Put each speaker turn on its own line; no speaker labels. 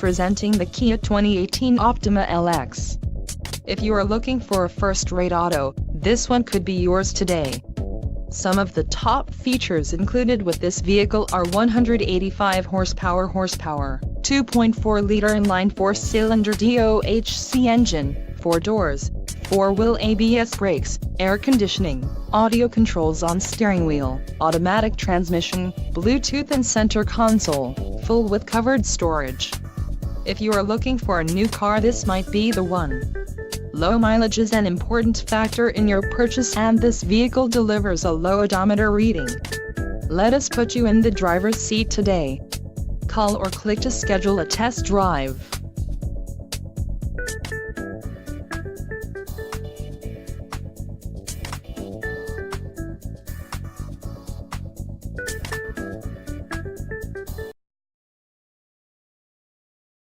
Presenting the Kia 2018 Optima LX. If you are looking for a first-rate auto, this one could be yours today. Some of the top features included with this vehicle are 185 horsepower, 2.4-liter inline 4-cylinder DOHC engine, 4 doors, 4-wheel ABS brakes, air conditioning, audio controls on steering wheel, automatic transmission, Bluetooth and center console, full with covered storage. If you are looking for a new car, this might be the one. Low mileage is an important factor in your purchase, and this vehicle delivers a low odometer reading. Let us put you in the driver's seat today. Call or click to schedule a test drive.